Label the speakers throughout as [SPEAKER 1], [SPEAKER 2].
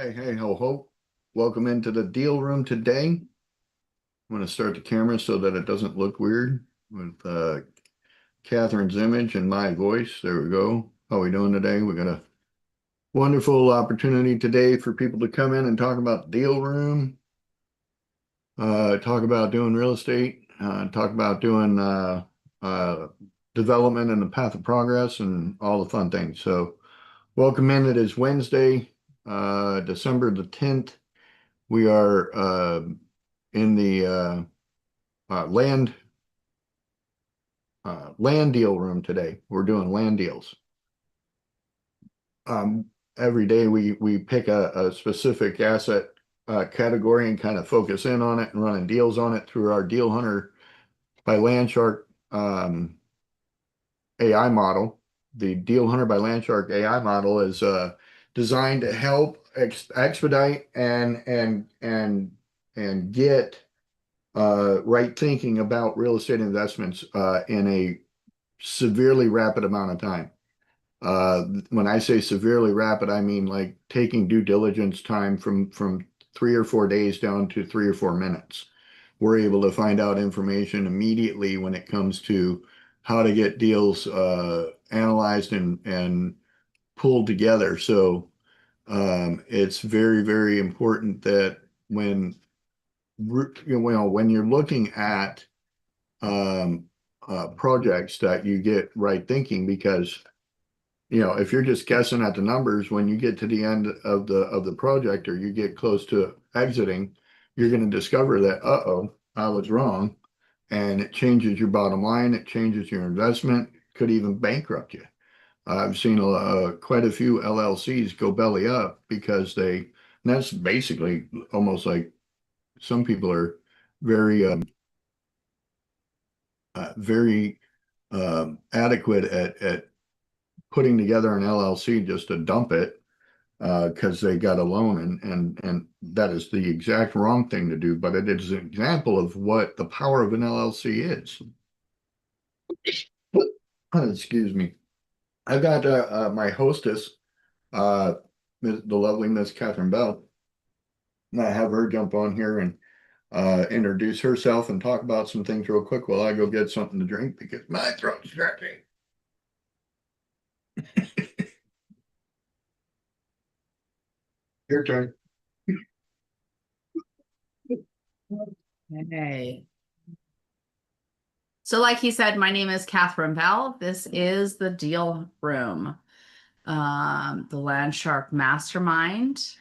[SPEAKER 1] Hey, ho, ho. Welcome into the deal room today. I'm going to start the camera so that it doesn't look weird with Catherine's image and my voice. There we go. How are we doing today? We got a wonderful opportunity today for people to come in and talk about deal room, talk about doing real estate, talk about doing uh, development and the path of progress and all the fun things. So welcome in. It is Wednesday, December the 10th. We are in the land deal room today. We're doing land deals. Um, every day we pick a specific asset category and kind of focus in on it and running deals on it through our Deal Hunter by Landshark AI model. The Deal Hunter by Landshark AI model is designed to help expedite and get right thinking about real estate investments in a severely rapid amount of time. When I say severely rapid, I mean like taking due diligence time from 3 or 4 days down to 3 or 4 minutes. We're able to find out information immediately when it comes to how to get deals analyzed and pulled together. So it's very, very important that when when you're looking at um, projects that you get right thinking because if you're just guessing at the numbers when you get to the end of the project or you get close to exiting, you're going to discover that I was wrong, and it changes your bottom line, it changes your investment, could even bankrupt you. I've seen quite a few LLCs go belly up because and that's basically almost like some people are very very adequate at putting together an LLC just to dump it because they got a loan, and that is the exact wrong thing to do. But it is an example of what the power of an LLC is. Excuse me. I've got my hostess, uh, the lovely Miss Catherine Bell, and I have her jump on here and introduce herself and talk about some things real quick while I go get something to drink because my throat's scratching. Your turn.
[SPEAKER 2] Hey. So like he said, my name is Catherine Bell. This is the Deal Room, the Landshark Mastermind.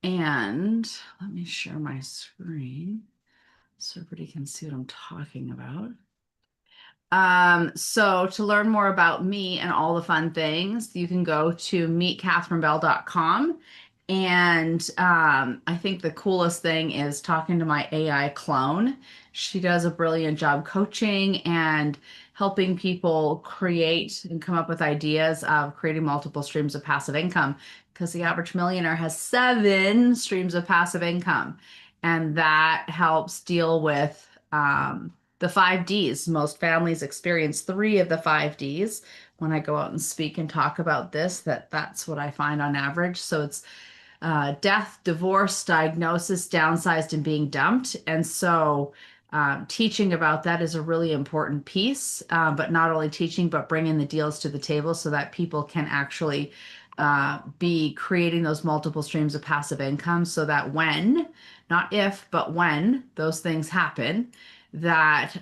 [SPEAKER 2] And let me share my screen so everybody can see what I'm talking about. So to learn more about me and all the fun things, you can go to meetcatherinebell.com. And I think the coolest thing is talking to my AI clone. She does a brilliant job coaching and helping people create and come up with ideas of creating multiple streams of passive income because the average millionaire has 7 streams of passive income. And that helps deal with the 5 Ds. Most families experience 3 of the 5 Ds. When I go out and speak and talk about this, that's what I find on average. So it's death, divorce, diagnosis, downsized, and being dumped. And so teaching about that is a really important piece, but not only teaching, but bringing the deals to the table so that people can actually be creating those multiple streams of passive income so that when, not if, but when those things happen, that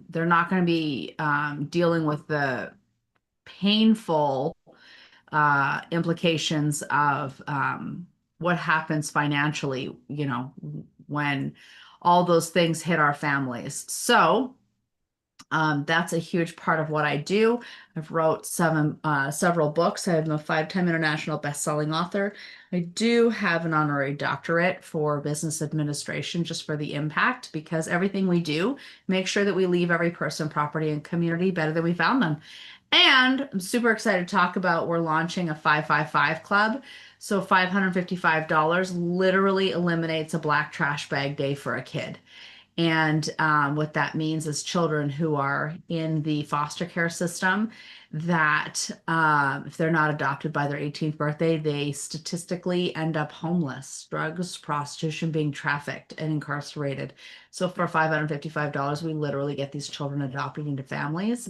[SPEAKER 2] they're not going to be dealing with the painful implications of what happens financially, when all those things hit our families. So that's a huge part of what I do. I've wrote several books. I'm a 5-time international best-selling author. I do have an honorary doctorate for business administration just for the impact because everything we do makes sure that we leave every person, property, and community better than we found them. And I'm super excited to talk about we're launching a 555 club. So $555 literally eliminates a black trash bag day for a kid. And what that means is children who are in the foster care system that if they're not adopted by their 18th birthday, they statistically end up homeless, drugs, prostitution, being trafficked, and incarcerated. So for $555, we literally get these children adopted into families.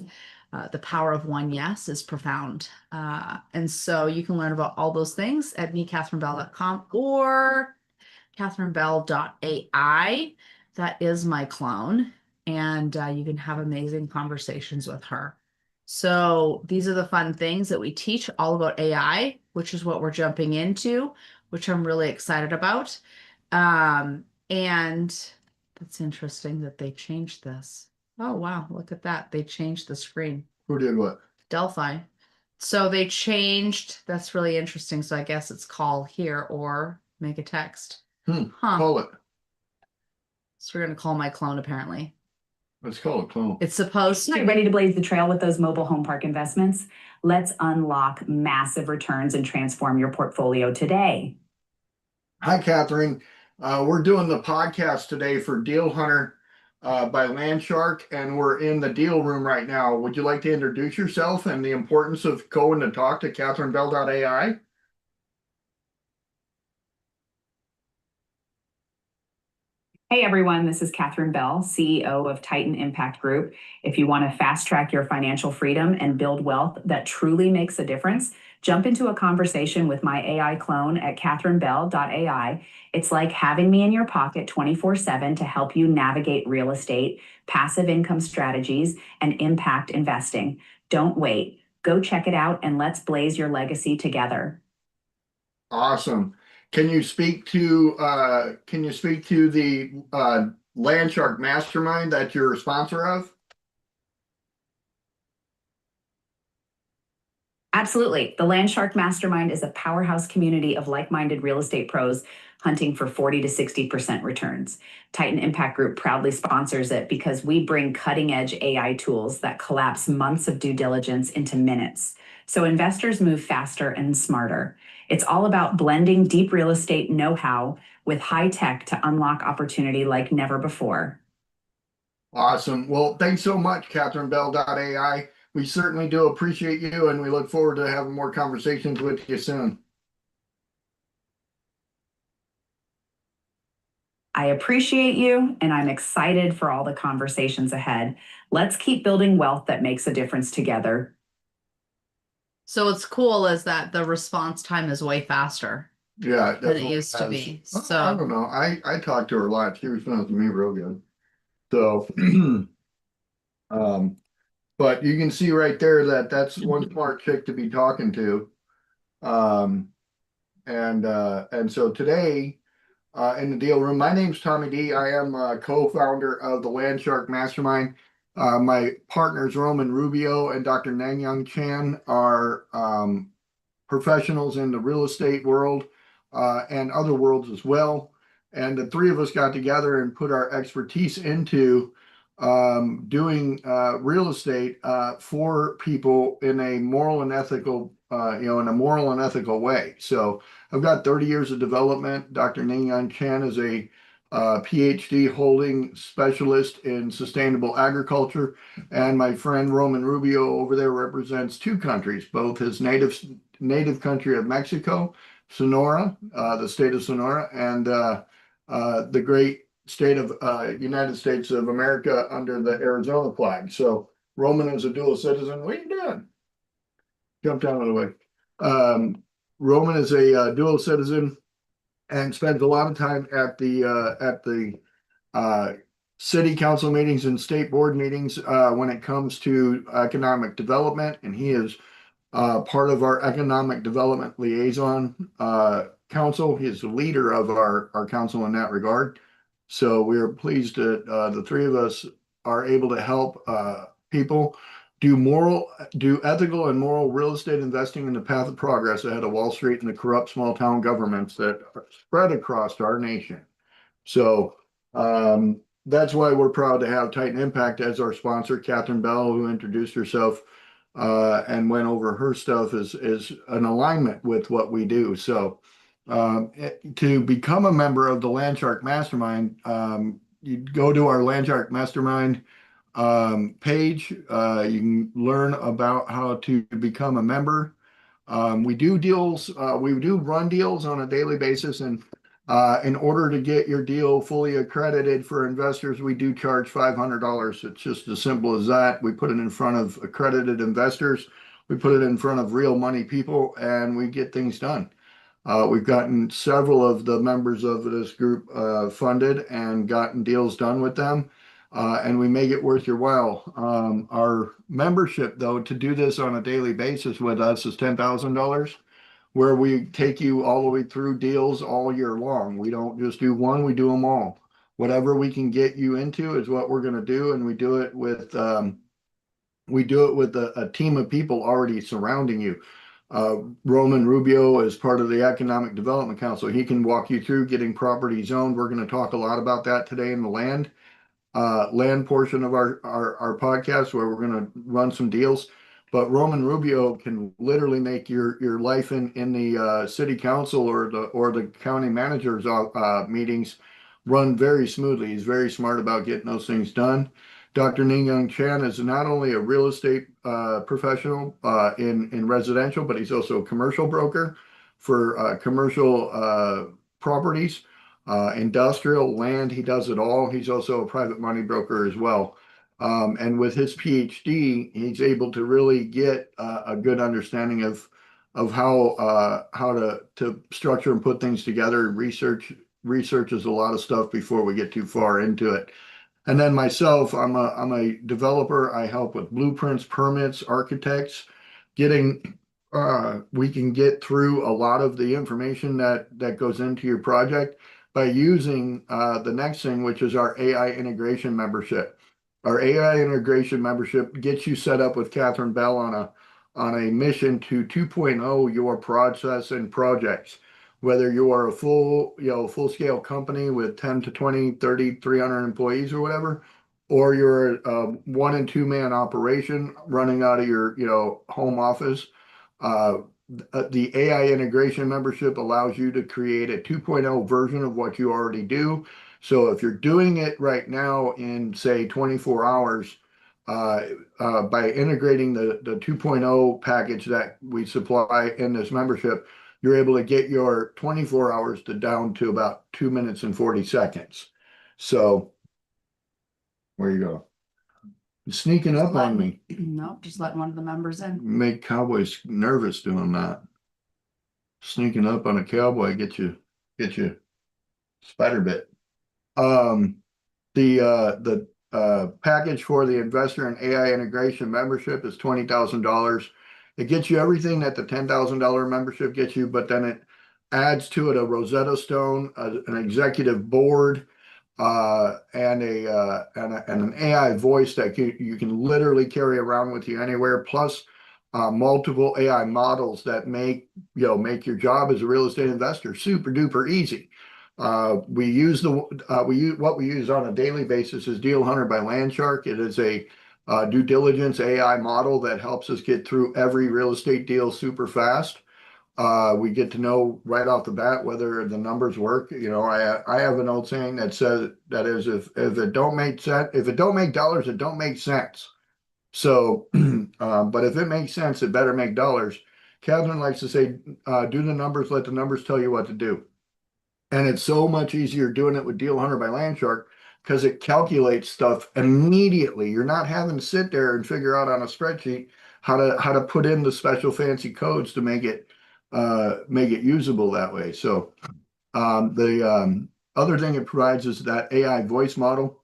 [SPEAKER 2] The power of one yes is profound. And so you can learn about all those things at mecatherinebell.com or catherinebell.ai. That is my clone. And you can have amazing conversations with her. So these are the fun things that we teach all about AI, which is what we're jumping into, which I'm really excited about. And that's interesting that they changed this. Oh, wow. Look at that. They changed the screen.
[SPEAKER 1] Who did what?
[SPEAKER 2] Delphi. So they changed. That's really interesting. So I guess it's call here or make a text. Huh.
[SPEAKER 1] Call it.
[SPEAKER 2] So we're going to call my clone apparently.
[SPEAKER 1] Let's call it clone.
[SPEAKER 2] It's supposed to.
[SPEAKER 3] Ready to blaze the trail with those mobile home park investments? Let's unlock massive returns and transform your portfolio today.
[SPEAKER 1] Hi, Catherine. We're doing the podcast today for Deal Hunter by Landshark, and we're in the deal room right now. Would you like to introduce yourself and the importance of going to talk to catherinebell.ai?
[SPEAKER 3] Hey everyone, this is Catherine Bell, CEO of Titan Impact Group. If you want to fast track your financial freedom and build wealth that truly makes a difference, jump into a conversation with my AI clone at catherinebell.ai. It's like having me in your pocket 24/7 to help you navigate real estate, passive income strategies, and impact investing. Don't wait. Go check it out and let's blaze your legacy together.
[SPEAKER 1] Awesome. Can you speak to the Landshark Mastermind that you're a sponsor of?
[SPEAKER 3] Absolutely. The Landshark Mastermind is a powerhouse community of like-minded real estate pros hunting for 40 to 60% returns. Titan Impact Group proudly sponsors it because we bring cutting-edge AI tools that collapse months of due diligence into minutes. So investors move faster and smarter. It's all about blending deep real estate know-how with high tech to unlock opportunity like never before.
[SPEAKER 1] Awesome. Well, thanks so much, catherinebell.ai. We certainly do appreciate you, and we look forward to having more conversations with you soon.
[SPEAKER 3] I appreciate you, and I'm excited for all the conversations ahead. Let's keep building wealth that makes a difference together.
[SPEAKER 2] So what's cool is that the response time is way faster
[SPEAKER 1] Yeah,
[SPEAKER 2] than it used to be.
[SPEAKER 1] I
[SPEAKER 2] So
[SPEAKER 1] don't know. I talked to her a lot. She responds to me real good. So, but you can see right there that that's one smart chick to be talking to. And so today, in the deal room, my name's Tommy D. I am a co-founder of the Landshark Mastermind. My partners, Roman Rubio and Dr. Nangyang Chan, are professionals in the real estate world and other worlds as well. And the three of us got together and put our expertise into doing real estate for people in a moral and ethical, in a moral and ethical way. So I've got 30 years of development. Dr. Nangyang Chan is a PhD holding specialist in sustainable agriculture. And my friend Roman Rubio over there represents two countries, both his native country of Mexico, Sonora, the state of Sonora, and the great state of United States of America under the Arizona flag. So Roman is a dual citizen. What are you doing? Jump out of the way. Roman is a dual citizen and spends a lot of time at the city council meetings and state board meetings when it comes to economic development. And he is part of our economic development liaison council. He is the leader of our council in that regard. So we are pleased that the three of us are able to help people do ethical and moral real estate investing in the path of progress ahead of Wall Street and the corrupt small town governments that are spread across our nation. So that's why we're proud to have Titan Impact as our sponsor. Catherine Bell, who introduced herself and went over her stuff, is an alignment with what we do. So to become a member of the Landshark Mastermind, you go to our Land Shark Mastermind page. You can learn about how to become a member. We do deals, we do run deals on a daily basis, and in order to get your deal fully accredited for investors, we do charge $500. It's just as simple as that. We put it in front of accredited investors. We put it in front of real money people, and we get things done. We've gotten several of the members of this group funded and gotten deals done with them, and we make it worth your while. Our membership, though, to do this on a daily basis with us is $10,000, where we take you all the way through deals all year long. We don't just do one, we do them all. Whatever we can get you into is what we're going to do, and we do it with a team of people already surrounding you. Roman Rubio is part of the Economic Development Council. He can walk you through getting property zoned. We're going to talk a lot about that today in the land portion of our podcast, where we're going to run some deals. But Roman Rubio can literally make your life in the city council or the county manager's meetings run very smoothly. He's very smart about getting those things done. Dr. Ning Young Chan is not only a real estate professional in residential, but he's also a commercial broker for commercial properties, industrial land. He does it all. He's also a private money broker as well. And with his PhD, he's able to really get a good understanding of how to structure and put things together. Researches a lot of stuff before we get too far into it. And then myself, I'm a developer. I help with blueprints, permits, architects, getting we can get through a lot of the information that goes into your project by using the next thing, which is our AI integration membership. Our AI integration membership gets you set up with Catherine Bell on a mission to 2.0 your process and projects. Whether you are a full scale company with 10 to 20, 30, 300 employees or whatever, or you're a 1 and 2 man operation running out of your, home office, the AI integration membership allows you to create a 2.0 version of what you already do. So if you're doing it right now in, say, 24 hours, by integrating the 2.0 package that we supply in this membership, you're able to get your 24 hours down to about 2 minutes and 40 seconds. So where you go? Sneaking up on me.
[SPEAKER 2] Nope, just letting one of the members in.
[SPEAKER 1] Make cowboys nervous doing that. Sneaking up on a cowboy, get you spider bit. The package for the investor and AI integration membership is $20,000. It gets you everything that the $10,000 membership gets you, but then it adds to it a Rosetta Stone, an executive board, and an AI voice that you can literally carry around with you anywhere, plus multiple AI models that make your job as a real estate investor super duper easy. What we use on a daily basis is Deal Hunter by Landshark. It is a due diligence AI model that helps us get through every real estate deal super fast. We get to know right off the bat whether the numbers work. I have an old saying that says that is if it don't make sense, if it don't make dollars, it don't make sense. So, but if it makes sense, it better make dollars. Catherine likes to say, do the numbers, let the numbers tell you what to do. And it's so much easier doing it with Deal Hunter by Landshark because it calculates stuff immediately. You're not having to sit there and figure out on a spreadsheet how to put in the special fancy codes to make it usable that way. So the other thing it provides is that AI voice model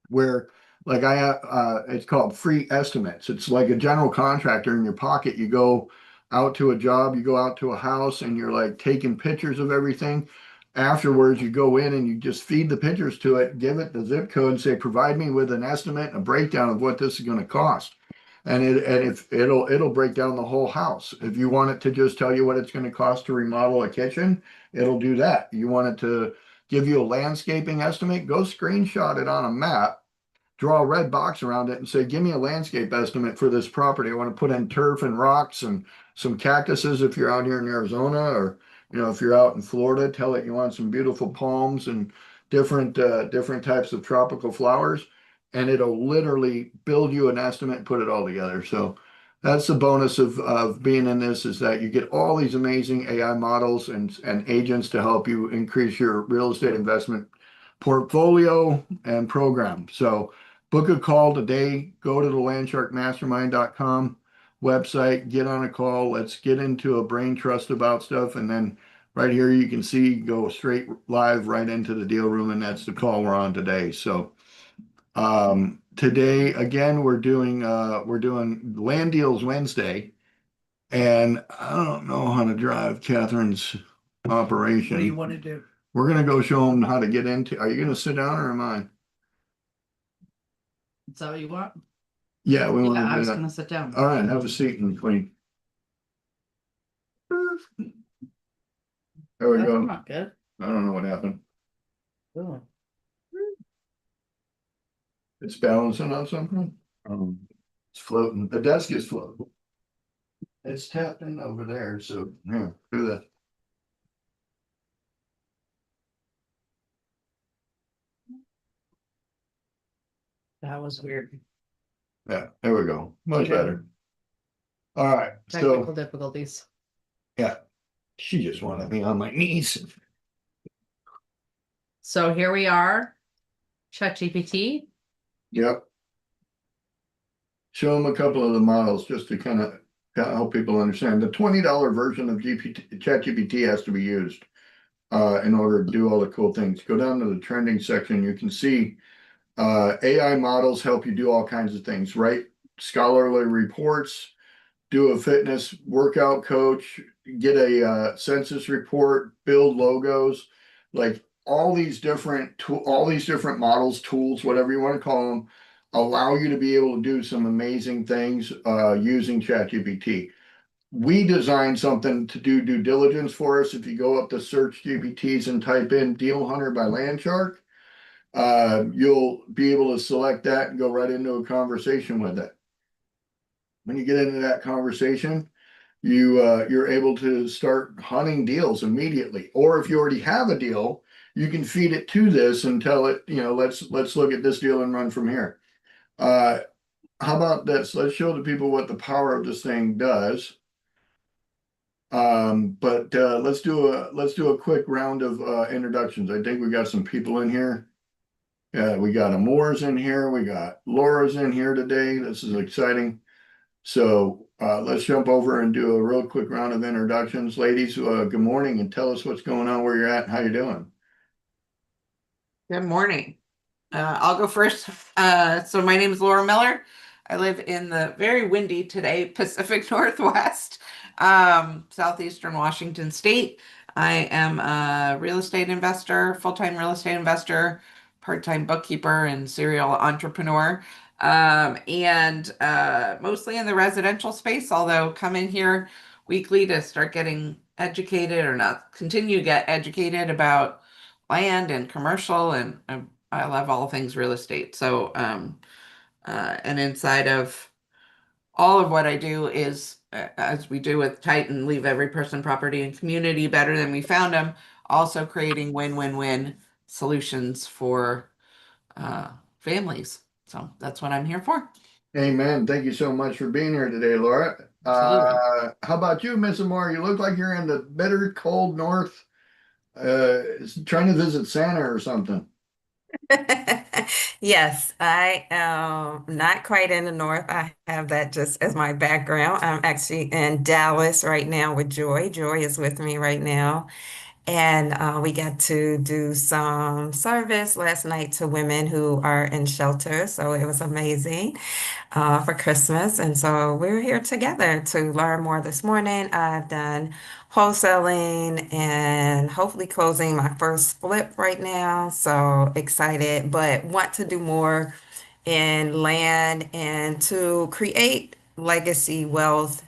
[SPEAKER 1] where it's called free estimates. It's like a general contractor in your pocket. You go out to a job, you go out to a house, and you're like taking pictures of everything. Afterwards, you go in and you just feed the pictures to it, give it the zip code, and say, provide me with an estimate and a breakdown of what this is going to cost. And it'll break down the whole house. If you want it to just tell you what it's going to cost to remodel a kitchen, it'll do that. You want it to give you a landscaping estimate, go screenshot it on a map, draw a red box around it and say, give me a landscape estimate for this property. I want to put in turf and rocks and some cactuses if you're out here in Arizona, or if you're out in Florida, tell it you want some beautiful palms and different types of tropical flowers, and it'll literally build you an estimate and put it all together. So that's the bonus of being in this, is that you get all these amazing AI models and agents to help you increase your real estate investment portfolio and program. So book a call today, go to the landsharkmastermind.com website, get on a call, let's get into a brain trust about stuff, and then right here you can see go straight live right into the deal room, and that's the call we're on today. So today again we're doing Land Deals Wednesday, and I don't know how to drive Catherine's operation.
[SPEAKER 4] What do you want to do?
[SPEAKER 1] We're gonna go show them how to get into. Are you gonna sit down or am I?
[SPEAKER 2] Is that what you want?
[SPEAKER 1] Yeah, we want
[SPEAKER 2] Yeah,
[SPEAKER 1] to
[SPEAKER 2] I
[SPEAKER 1] do
[SPEAKER 2] was
[SPEAKER 1] that.
[SPEAKER 2] gonna sit down.
[SPEAKER 1] All right, have a seat in between. There we
[SPEAKER 2] That's
[SPEAKER 1] go.
[SPEAKER 2] not good.
[SPEAKER 1] I don't know what happened.
[SPEAKER 2] Ooh.
[SPEAKER 1] It's balancing on something. It's floating. The desk is floating. It's tapped in over there, so yeah, do that.
[SPEAKER 2] That was weird.
[SPEAKER 1] Yeah, there we go. Much
[SPEAKER 2] Okay.
[SPEAKER 1] better. All right,
[SPEAKER 2] Technical
[SPEAKER 1] so
[SPEAKER 2] difficulties.
[SPEAKER 1] yeah, she just wanted me on my knees.
[SPEAKER 2] So here we are, ChatGPT.
[SPEAKER 1] Yep. Show them a couple of the models just to kind of help people understand. The $20 version of ChatGPT has to be used in order to do all the cool things. Go down to the trending section. You can see AI models help you do all kinds of things, write scholarly reports, do a fitness workout coach, get a census report, build logos, like all these different models, tools, whatever you want to call them, allow you to be able to do some amazing things using ChatGPT. We designed something to do due diligence for us. If you go up to search GPTs and type in Deal Hunter by Landshark, you'll be able to select that and go right into a conversation with it. When you get into that conversation, you're able to start hunting deals immediately. Or if you already have a deal, you can feed it to this and tell it, let's look at this deal and run from here. How about this? Let's show the people what the power of this thing does. But let's do a quick round of introductions. I think we got some people in here. Yeah, we got Amore's in here. We got Laura's in here today. This is exciting. So let's jump over and do a real quick round of introductions. Ladies, good morning, and tell us what's going on, where you're at, and how you're doing.
[SPEAKER 4] Good morning. I'll go first. So my name is Laura Miller. I live in the very windy today Pacific Northwest, southeastern Washington State. I am a real estate investor, full-time real estate investor, part-time bookkeeper, and serial entrepreneur. And mostly in the residential space, although come in here weekly to start getting educated or not continue to get educated about land and commercial, and I love all things real estate. So and inside of all of what I do is, as we do with Titan, leave every person, property, and community better than we found them, also creating win-win-win solutions for families. So that's what I'm here for.
[SPEAKER 1] Amen. Thank you so much for being here today, Laura.
[SPEAKER 4] Absolutely.
[SPEAKER 1] How about you, Miss Amore? You look like you're in the bitter cold north, trying to visit Santa or something.
[SPEAKER 5] Yes, I am not quite in the north. I have that just as my background. I'm actually in Dallas right now with Joy. Joy is with me right now. And we got to do some service last night to women who are in shelter. So it was amazing for Christmas. And so we're here together to learn more this morning. I've done wholesaling and hopefully closing my first flip right now. So excited, but want to do more in land and to create legacy wealth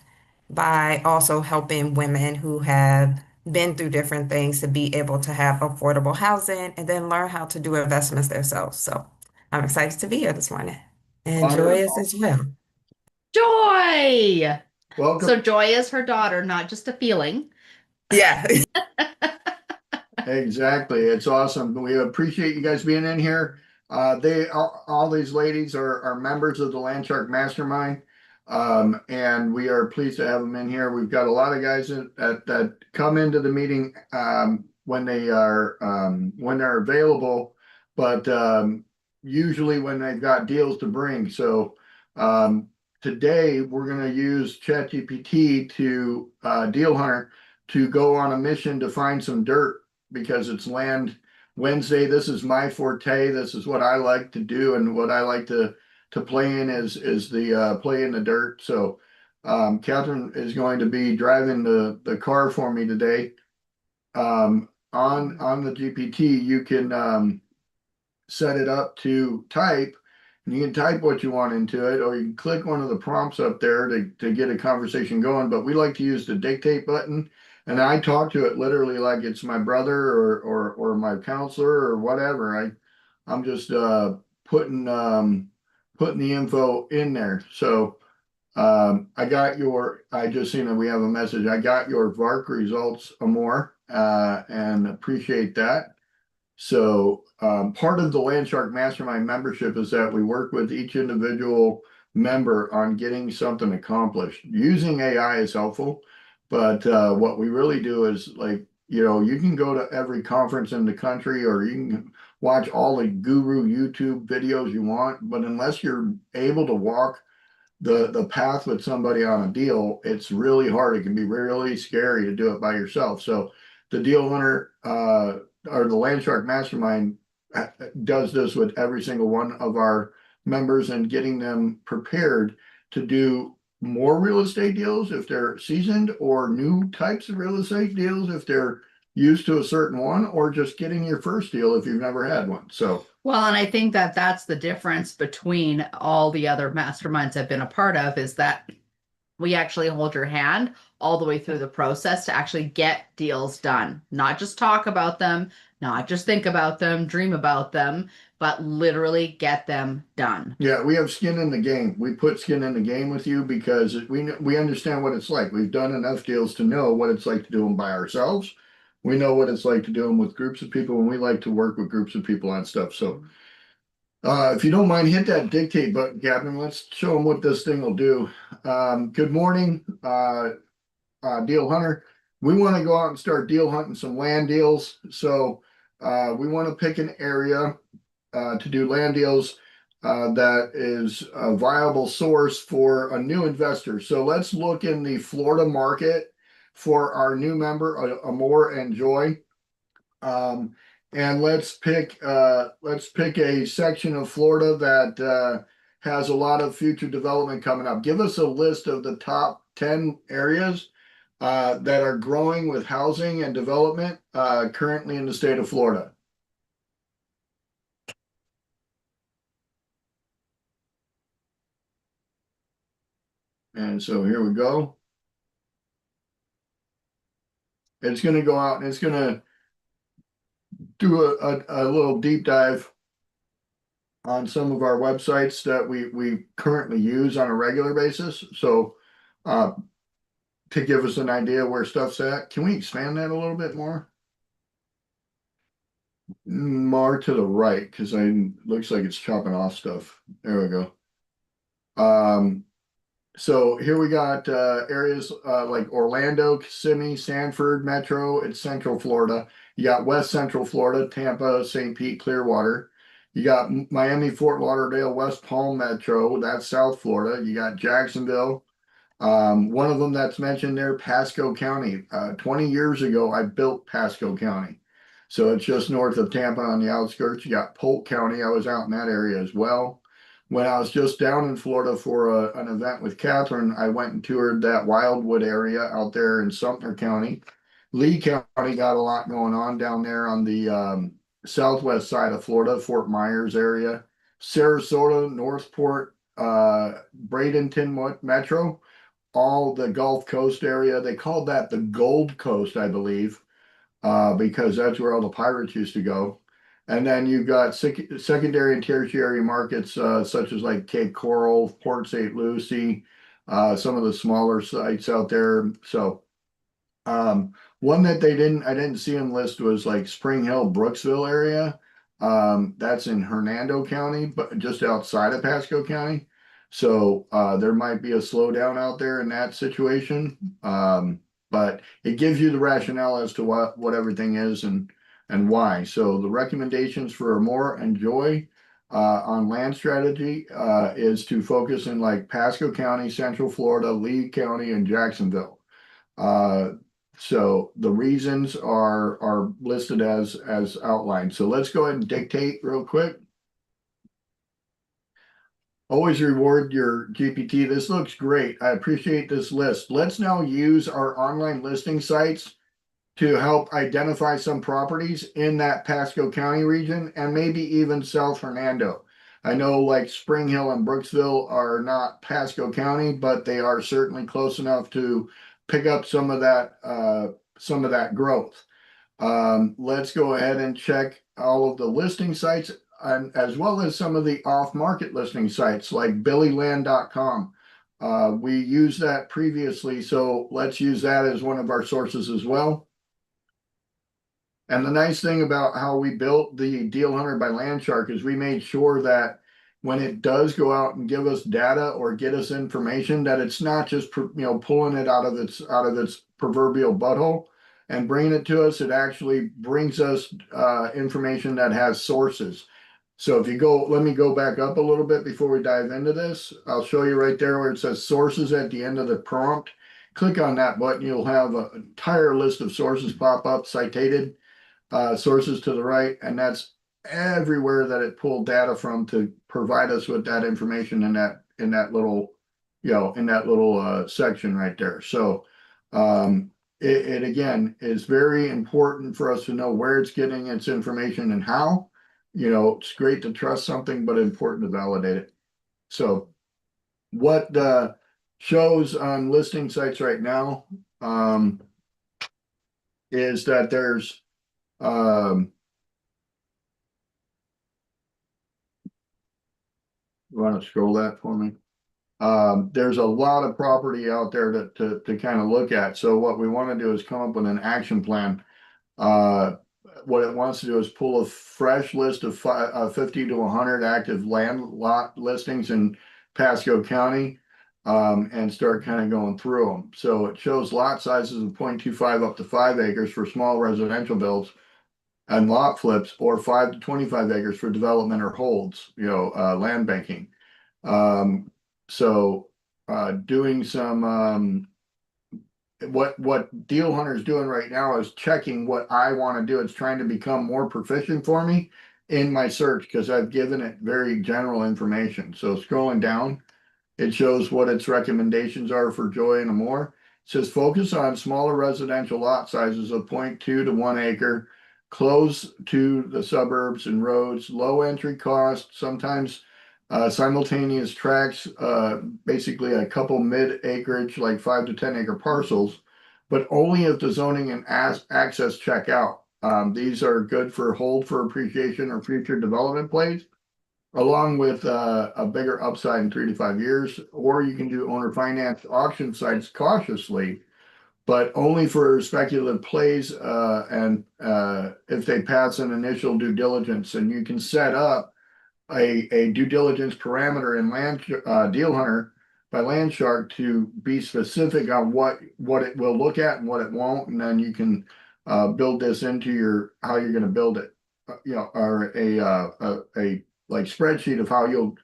[SPEAKER 5] by also helping women who have been through different things to be able to have affordable housing and then learn how to do investments themselves. So I'm excited to be here this morning and joyous as well.
[SPEAKER 2] Joy.
[SPEAKER 1] Welcome.
[SPEAKER 2] So Joy is her daughter, not just a feeling.
[SPEAKER 5] Yeah.
[SPEAKER 1] Exactly. It's awesome. We appreciate you guys being in here. All these ladies are members of the Landshark Mastermind. And we are pleased to have them in here. We've got a lot of guys that come into the meeting, when when they're available, but, usually when they've got deals to bring. So, today we're going to use ChatGPT to, Deal Hunter to go on a mission to find some dirt because it's Land Wednesday. This is my forte. This is what I like to do, and what I like to play in is the play in the dirt. So Catherine is going to be driving the car for me today. On the GPT, you can set it up to type. And you can type what you want into it, or you can click one of the prompts up there to get a conversation going. But we like to use the dictate button. And I talk to it literally like it's my brother or my counselor or whatever. I'm just putting the info in there. So I just seen that we have a message. I got your VARC results, Amor, and appreciate that. So part of the Landshark Mastermind membership is that we work with each individual member on getting something accomplished. Using AI is helpful, but what we really do is, like, you can go to every conference in the country, or you can watch all the guru YouTube videos you want, but unless you're able to walk the path with somebody on a deal, it's really hard. It can be really scary to do it by yourself. So the Deal Hunter, or the Landshark Mastermind, does this with every single one of our members, and getting them prepared to do more real estate deals if they're seasoned, or new types of real estate deals if they're used to a certain one, or just getting your first deal if you've never had one. So
[SPEAKER 2] Well, and I think that that's the difference between all the other masterminds I've been a part of, is that we actually hold your hand all the way through the process to actually get deals done. Not just talk about them, not just think about them, dream about them, but literally get them done.
[SPEAKER 1] yeah, we have skin in the game. We put skin in the game with you because we understand what it's like. We've done enough deals to know what it's like to do them by ourselves. We know what it's like to do them with groups of people, and we like to work with groups of people on stuff. So if you don't mind, hit that dictate button, Captain. Let's show them what this thing will do. Good morning, Deal Hunter. We want to go out and start deal hunting some land deals. So we want to pick an area to do land deals that is a viable source for a new investor. So let's look in the Florida market for our new member, Amor and Joy. And let's pick a section of Florida that has a lot of future development coming up. Give us a list of the top 10 areas that are growing with housing and development currently in the state of Florida. And so here we go. It's going to go out and it's going to do a little deep dive on some of our websites that we currently use on a regular basis. So to give us an idea where stuff's at. Can we expand that a little bit more? More to the right, because looks like it's chopping off stuff. There we go. So here we got areas like Orlando, Kissimmee, Sanford Metro. It's Central Florida. You got West Central Florida, Tampa, St. Pete, Clearwater. You got Miami, Fort Lauderdale, West Palm Metro. That's South Florida. You got Jacksonville. One of them that's mentioned there, Pasco County. 20 years ago, I built Pasco County. So it's just north of Tampa on the outskirts. You got Polk County. I was out in that area as well. When I was just down in Florida for an event with Catherine, I went and toured that Wildwood area out there in Sumter County. Lee County got a lot going on down there on the southwest side of Florida, Fort Myers area. Sarasota, Northport, Bradenton Metro, all the Gulf Coast area. They called that the Gold Coast, I believe, because that's where all the pirates used to go. And then you've got secondary and tertiary markets such as like Cape Coral, Port St. Lucie, some of the smaller sites out there. So One that I didn't see on the list was like Spring Hill, Brooksville area. That's in Hernando County, but just outside of Pasco County. So there might be a slowdown out there in that situation. But it gives you the rationale as to what everything is and why. So the recommendations for Amore and Joy on land strategy is to focus in like Pasco County, Central Florida, Lee County, and Jacksonville. So the reasons are listed as outlined. So let's go ahead and dictate real quick. Always reward your GPT. This looks great. I appreciate this list. Let's now use our online listing sites to help identify some properties in that Pasco County region and maybe even South Hernando. I know like Spring Hill and Brooksville are not Pasco County, but they are certainly close enough to pick up some of that growth. Let's go ahead and check all of the listing sites and as well as some of the off-market listing sites like billyland.com. We used that previously, so let's use that as one of our sources as well. And the nice thing about how we built the Deal Hunter by Landshark is we made sure that when it does go out and give us data or get us information, that it's not just pulling it out of its proverbial butthole and bringing it to us. It actually brings us information that has sources. So if you go, let me go back up a little bit before we dive into this. I'll show you right there where it says sources at the end of the prompt. Click on that button. You'll have an entire list of sources pop up, cited sources to the right, and that's everywhere that it pulled data from to provide us with that information in that little section right there. So it again is very important for us to know where it's getting its information and how. It's great to trust something, but important to validate it. So what shows on listing sites right now is that there's you want to scroll that for me? There's a lot of property out there to kind of look at. So what we want to do is come up with an action plan. What it wants to do is pull a fresh list of 50 to 100 active land lot listings in Pasco County and start kind of going through them. So it shows lot sizes of 0.25 up to 5 acres for small residential builds and lot flips, or 5 to 25 acres for development or holds, land banking. Doing some what Deal Hunter is doing right now is checking what I want to do. It's trying to become more proficient for me in my search because I've given it very general information. So scrolling down, it shows what its recommendations are for Joy and Amore. It says focus on smaller residential lot sizes of 0.2 to 1 acre, close to the suburbs and roads, low entry cost, sometimes simultaneous tracks, basically a couple mid acreage, like 5 to 10 acre parcels, but only if the zoning and access check out. These are good for hold for appreciation or future development plays, along with a bigger upside in 3 to 5 years. Or you can do owner finance auction sites cautiously, but only for speculative plays and if they pass an initial due diligence. And you can set up a due diligence parameter in Deal Hunter by Landshark to be specific on what it will look at and what it won't, and then you can build this into how you're going to build it, or a like spreadsheet of how you'll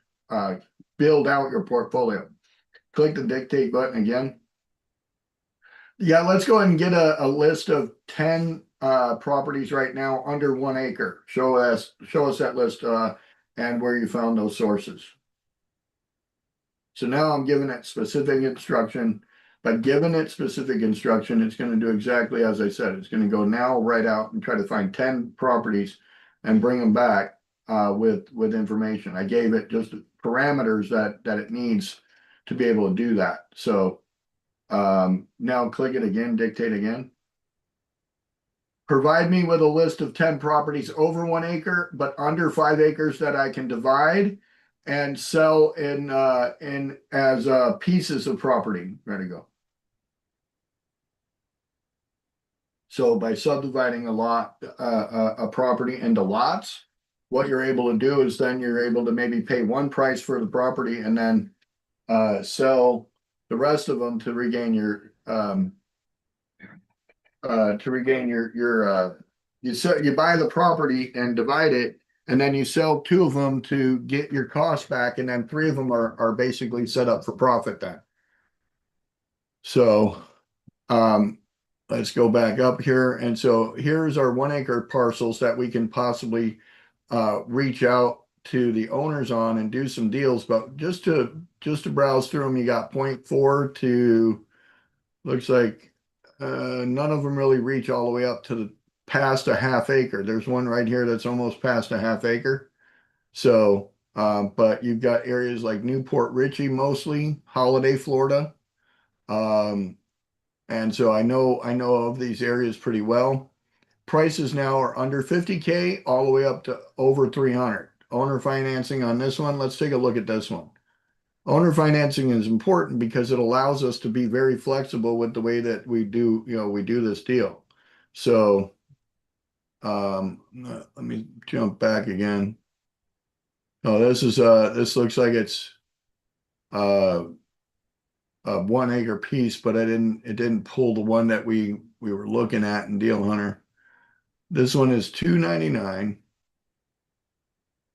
[SPEAKER 1] build out your portfolio. Click the dictate button again. Yeah, let's go ahead and get a list of 10 properties right now under 1 acre. Show us that list and where you found those sources. So now I'm giving it specific instruction. By giving it specific instruction, it's going to do exactly as I said. It's going to go now right out and try to find 10 properties and bring them back with information. I gave it just parameters that it needs to be able to do that. So now click it again, dictate again. Provide me with a list of 10 properties over 1 acre, but under 5 acres that I can divide and sell in as pieces of property. Ready to go. So by subdividing a property into lots, what you're able to do is then you're able to maybe pay one price for the property and then sell the rest of them to regain your you buy the property and divide it, and then you sell two of them to get your costs back, and then three of them are basically set up for profit then. So let's go back up here. And so here's our 1 acre parcels that we can possibly reach out to the owners on and do some deals. But just to browse through them, you got 0.4 to, looks like none of them really reach all the way up to the past a half acre. There's one right here that's almost past a half acre. So but you've got areas like Newport Richey, mostly Holiday, Florida. And so I know of these areas pretty well. Prices now are under 50K all the way up to over 300. Owner financing on this one. Let's take a look at this one. Owner financing is important because it allows us to be very flexible with the way that we do, we do this deal. So let me jump back again. Oh, this looks like it's a 1 acre piece, but it didn't pull the one that we were looking at in Deal Hunter. This one is $299.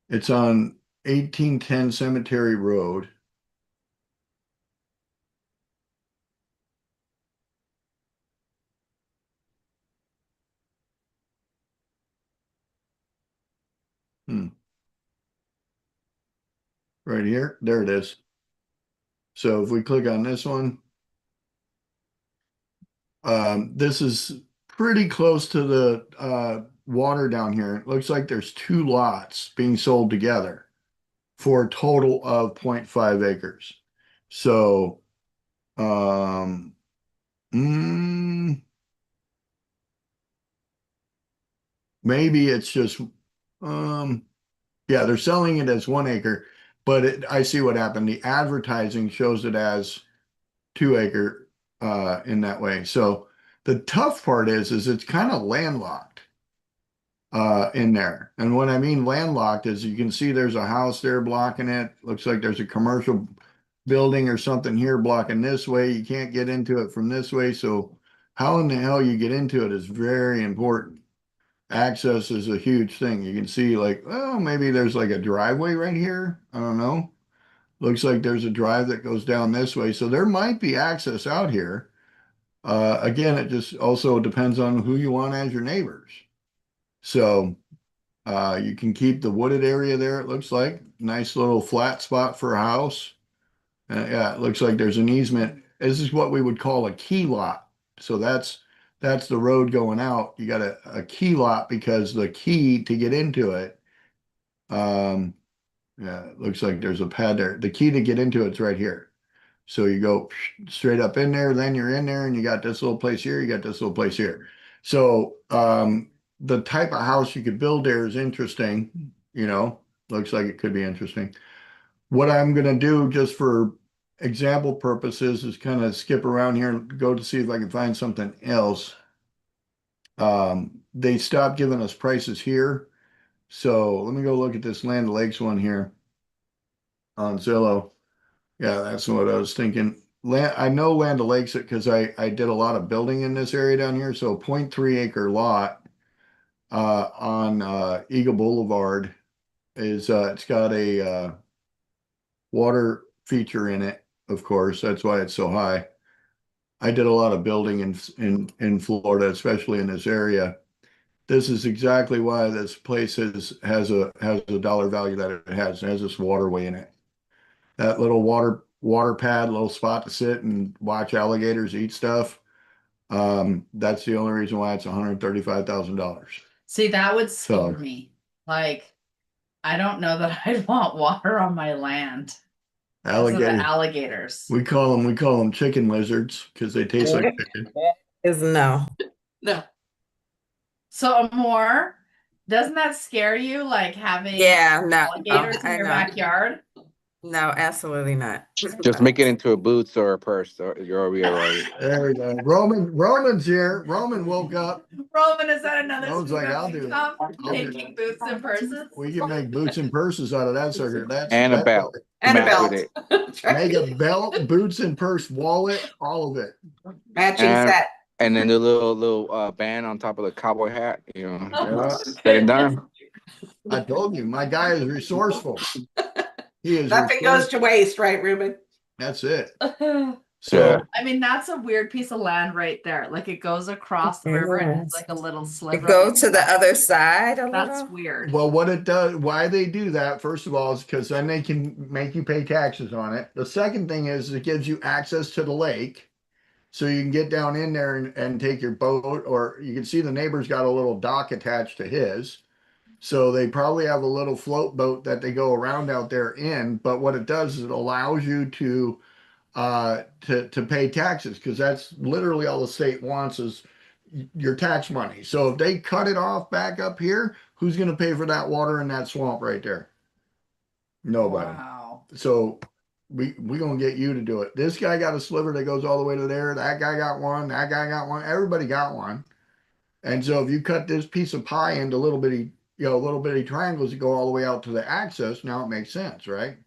[SPEAKER 1] It's on 1810 Cemetery Road. Right here, there it is. So if we click on this one, this is pretty close to the water down here. It looks like there's 2 lots being sold together for a total of 0.5 acres. So maybe it's just yeah, they're selling it as 1 acre, but I see what happened. The advertising shows it as 2 acre in that way. So the tough part is it's kind of landlocked in there. And what I mean landlocked is you can see there's a house there blocking it. Looks like there's a commercial building or something here blocking this way. You can't get into it from this way. So how in the hell you get into it is very important. Access is a huge thing. You can see like, oh, maybe there's like a driveway right here. I don't know. Looks like there's a drive that goes down this way. So there might be access out here. Again, it just also depends on who you want as your neighbors. So you can keep the wooded area there, it looks like. Nice little flat spot for a house. Yeah, it looks like there's an easement. This is what we would call a key lot. So that's the road going out. You got a key lot because the key to get into it, yeah, it looks like there's a pad there. The key to get into it's right here. So you go straight up in there, then you're in there and you got this little place here, you got this little place here. So the type of house you could build there is interesting, looks like it could be interesting. What I'm gonna do just for example purposes is kind of skip around here and go to see if I can find something else. They stopped giving us prices here. So let me go look at this Land Lakes one here on Zillow. Yeah, that's what I was thinking. I know Land Lakes it because I did a lot of building in this area down here. So 0.3 acre lot on Eagle Boulevard is it's got a water feature in it, of course. That's why it's so high. I did a lot of building in Florida, especially in this area. This is exactly why this place has a dollar value that it has. It has this waterway in it. That little water pad, little spot to sit and watch alligators eat stuff. That's the only reason why it's $135,000.
[SPEAKER 2] See, that would scare
[SPEAKER 1] So-
[SPEAKER 2] me. Like, I don't know that I'd want water on my land. Because of the
[SPEAKER 1] Alligator.
[SPEAKER 2] alligators.
[SPEAKER 1] We call them chicken lizards because they taste like chicken.
[SPEAKER 5] Is no.
[SPEAKER 4] No.
[SPEAKER 2] So more, doesn't that scare you? Like having
[SPEAKER 5] Yeah, no.
[SPEAKER 2] alligators in
[SPEAKER 5] I
[SPEAKER 2] your
[SPEAKER 5] know.
[SPEAKER 2] backyard?
[SPEAKER 5] No, absolutely not.
[SPEAKER 6] Just make it into a boots or a purse, or you'll be all right.
[SPEAKER 1] There we go. Roman's here. Roman woke up.
[SPEAKER 2] Roman, is that another
[SPEAKER 1] Roman's like, I'll do it.
[SPEAKER 2] income?
[SPEAKER 1] I'll do it.
[SPEAKER 2] Making boots and purses?
[SPEAKER 1] We can make boots and purses out of that sucker.
[SPEAKER 6] And a belt.
[SPEAKER 4] And a
[SPEAKER 6] Match
[SPEAKER 4] belt.
[SPEAKER 6] with it.
[SPEAKER 1] Make a belt, boots and purse, wallet, all of it.
[SPEAKER 4] Matching
[SPEAKER 6] And-
[SPEAKER 4] set.
[SPEAKER 6] And then the little band on top of the cowboy hat, you know.
[SPEAKER 1] Yeah.
[SPEAKER 6] Get it done.
[SPEAKER 1] I told you, my guy is resourceful. He is.
[SPEAKER 4] Nothing goes
[SPEAKER 1] resourceful.
[SPEAKER 4] to waste, right, Ruben?
[SPEAKER 1] That's it.
[SPEAKER 6] Yeah.
[SPEAKER 1] So
[SPEAKER 2] I mean, that's a weird piece of land right there. Like it goes across the river and it's like a little sliver.
[SPEAKER 5] Go to the other side a
[SPEAKER 2] That's
[SPEAKER 5] little.
[SPEAKER 2] weird.
[SPEAKER 1] well, what it does, why they do that, first of all, is because then they can make you pay taxes on it. The second thing is it gives you access to the lake. So you can get down in there and take your boat, or you can see the neighbor's got a little dock attached to his. So they probably have a little float boat that they go around out there in. But what it does is it allows you to pay taxes, because that's literally all the state wants is your tax money. So if they cut it off back up here, who's going to pay for that water in that swamp right there? Nobody.
[SPEAKER 2] Wow.
[SPEAKER 1] So we gonna get you to do it. This guy got a sliver that goes all the way to there. That guy got one. That guy got one. Everybody got one. And so if you cut this piece of pie into little bitty triangles that go all the way out to the access, now it makes sense, right?